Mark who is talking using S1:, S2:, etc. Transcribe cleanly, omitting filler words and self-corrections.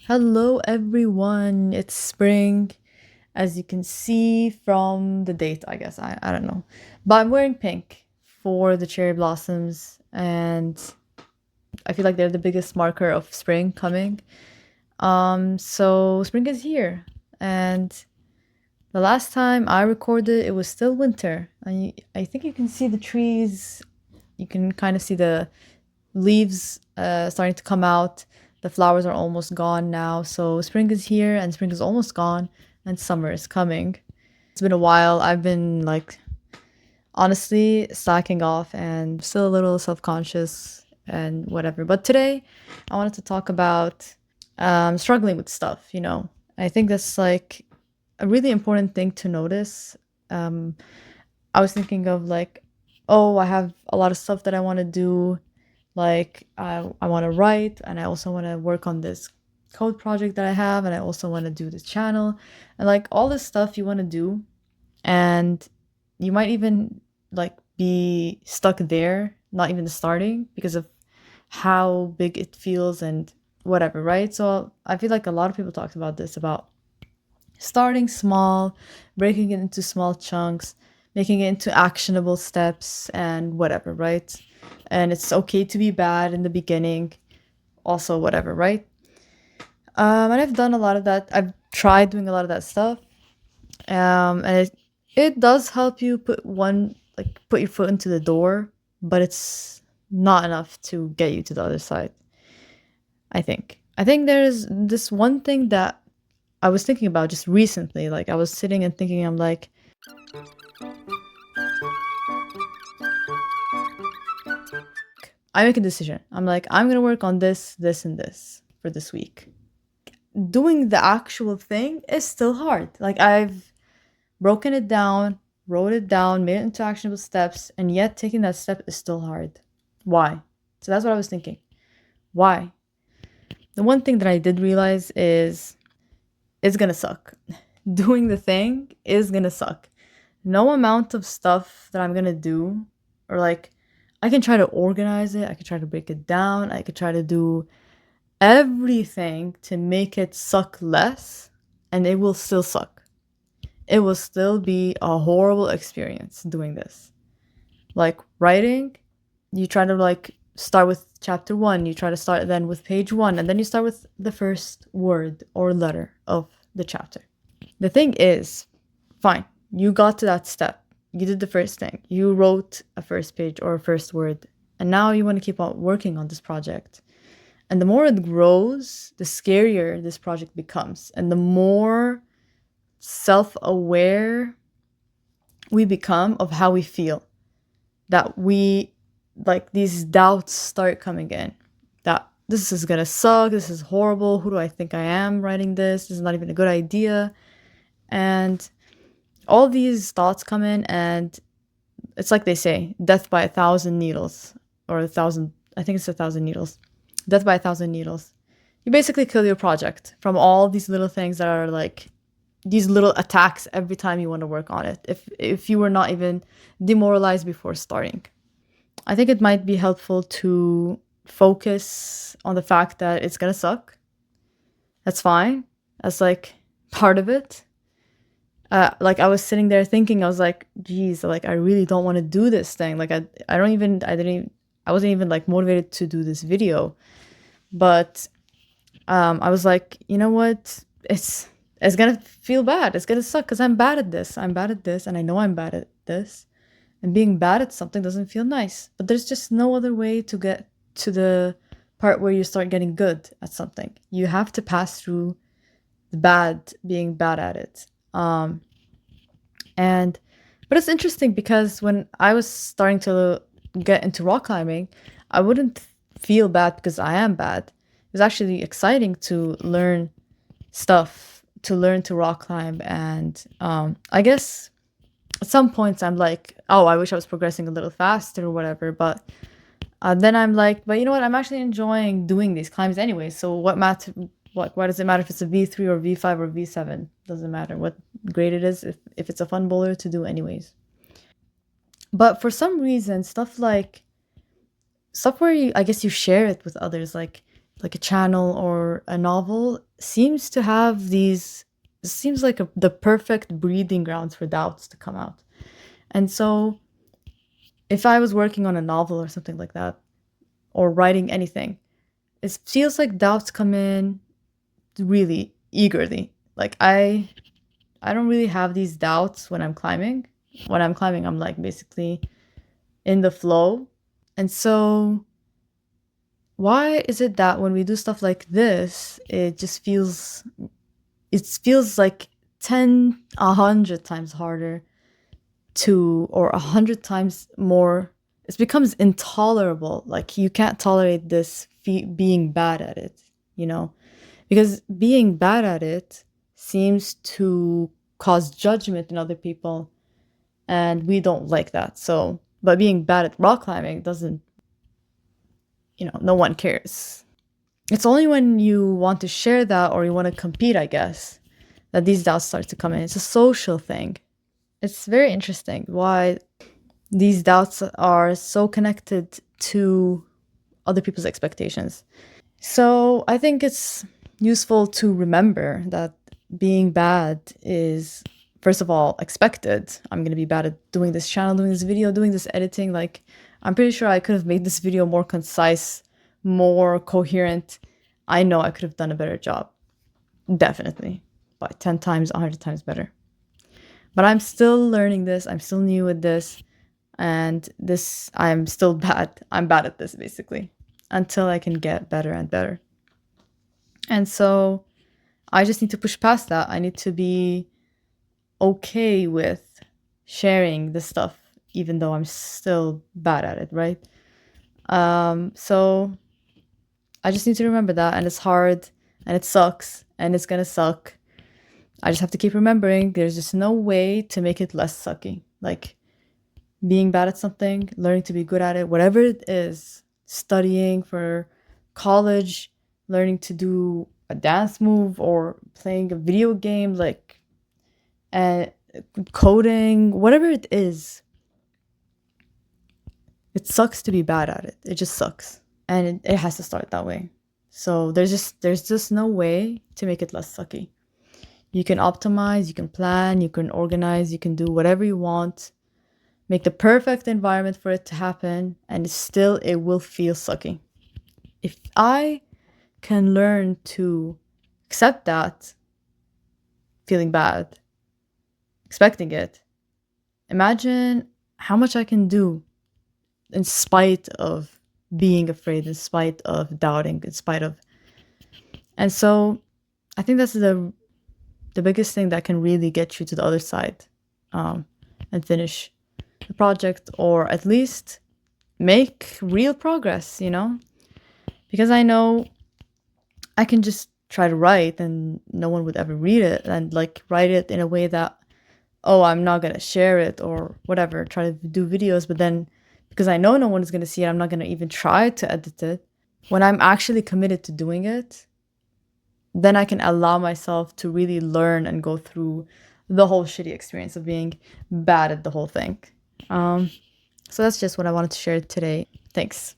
S1: Hello, everyone. It's spring, as you can see from the date, I guess. I don't know. But I'm wearing pink for the cherry blossoms, and I feel like they're the biggest marker of spring coming. So spring is here. And the last time I recorded, it was still winter. I think you can see the trees. You can kind of see the leaves starting to come out. The flowers are almost gone now. So spring is here and spring is almost gone and summer is coming. It's been a while. I've been like honestly slacking off and still a little self-conscious and whatever. But today I wanted to talk about struggling with stuff. I think that's like a really important thing to notice. Um, I was thinking of like, oh, I have a lot of stuff that I want to do. Like I want to write and I also want to work on this code project that I have and I also want to do this channel and like all this stuff you want to do and you might even like be stuck there, not even starting because of how big it feels and whatever, right? So I feel like a lot of people talked about this about starting small, breaking it into small chunks, making it into actionable steps and whatever, right? And it's okay to be bad in the beginning, also whatever, right? And I've done a lot of that. I've tried doing a lot of that stuff. And it does help you put your foot into the door, but it's not enough to get you to the other side, I think. I think there's this one thing that I was thinking about just recently. Like I was sitting and thinking, I'm like, I make a decision. I'm like, I'm gonna work on this, this, and this for this week. Doing the actual thing is still hard. Like I've broken it down, wrote it down, made it into actionable steps, and yet taking that step is still hard. Why? So that's what I was thinking. Why? The one thing that I did realize is it's gonna suck. Doing the thing is gonna suck. No amount of stuff that I'm gonna do, or like, I can try to organize it, I can try to break it down, I could try to do everything to make it suck less, and it will still suck. It will still be a horrible experience doing this. Like writing, you try to like start with chapter one, you try to start then with page one, and then you start with the first word or letter of the chapter. The thing is, fine, you got to that step. You did the first thing. You wrote a first page or a first word, and now you want to keep on working on this project. And the more it grows, the scarier this project becomes, and the more self-aware we become of how we feel. That we like these doubts start coming in. That this is gonna suck, this is horrible, who do I think I am writing this? This is not even a good idea. And all these thoughts come in, and it's like they say, death by 1,000 needles. Or 1,000, I think it's 1,000 needles. Death by 1,000 needles. You basically kill your project from all these little things that are like these little attacks every time you want to work on it. If you were not even demoralized before starting. I think it might be helpful to focus on the fact that it's gonna suck. That's fine. That's like part of it. Like I was sitting there thinking, I was like, geez, like I really don't want to do this thing. Like I wasn't even like motivated to do this video. But I was like, you know what? It's gonna feel bad. It's gonna suck because I'm bad at this. I'm bad at this, and I know I'm bad at this. And being bad at something doesn't feel nice. But there's just no other way to get to the part where you start getting good at something. You have to pass through the bad, being bad at it. And but it's interesting because when I was starting to get into rock climbing, I wouldn't feel bad because I am bad. It was actually exciting to learn stuff, to learn to rock climb, and I guess at some points I'm like, oh, I wish I was progressing a little faster or whatever. But then I'm like, but you know what? I'm actually enjoying doing these climbs anyway. So what matter? Why does it matter if it's a V3 or V5 or V7? Doesn't matter what grade it is if it's a fun boulder to do anyways. But for some reason, stuff where I guess you share it with others, like like a channel or a novel seems to have these, seems like the perfect breeding grounds for doubts to come out. And so if I was working on a novel or something like that, or writing anything, it feels like doubts come in really eagerly. Like I don't really have these doubts when I'm climbing. When I'm climbing, I'm like basically in the flow. And so why is it that when we do stuff like this, it feels like 10, 100 times harder to, or 100 times more, it becomes intolerable. Like you can't tolerate this being bad at it, you know? Because being bad at it seems to cause judgment in other people, and we don't like that. So, but being bad at rock climbing doesn't, no one cares. It's only when you want to share that or you want to compete, I guess, that these doubts start to come in. It's a social thing. It's very interesting why these doubts are so connected to other people's expectations. So I think it's useful to remember that being bad is, first of all, expected. I'm going to be bad at doing this channel, doing this video, doing this editing. Like, I'm pretty sure I could have made this video more concise, more coherent. I know I could have done a better job. Definitely. By 10 times, 100 times better. But I'm still learning this. I'm still new with this. And this, I'm still bad. I'm bad at this, basically, until I can get better and better. And so I just need to push past that. I need to be okay with sharing this stuff, even though I'm still bad at it, right? So I just need to remember that. And it's hard and it sucks and it's gonna suck. I just have to keep remembering there's just no way to make it less sucky. Like being bad at something, learning to be good at it, whatever it is, studying for college, learning to do a dance move or playing a video game, like coding, whatever it is, it sucks to be bad at it. It just sucks. And it has to start that way. So there's just no way to make it less sucky. You can optimize, you can plan, you can organize, you can do whatever you want, make the perfect environment for it to happen, and it will feel sucky. If I can learn to accept that feeling bad, expecting it, imagine how much I can do in spite of being afraid, in spite of doubting, in spite of. And so I think that's the biggest thing that can really get you to the other side, and finish the project, or at least make real progress, because I know I can just try to write and no one would ever read it, and like write it in a way that, oh, I'm not going to share it or whatever, try to do videos, but then because I know no one is going to see it, I'm not going to even try to edit it. When I'm actually committed to doing it, then I can allow myself to really learn and go through the whole shitty experience of being bad at the whole thing. So that's just what I wanted to share today. Thanks.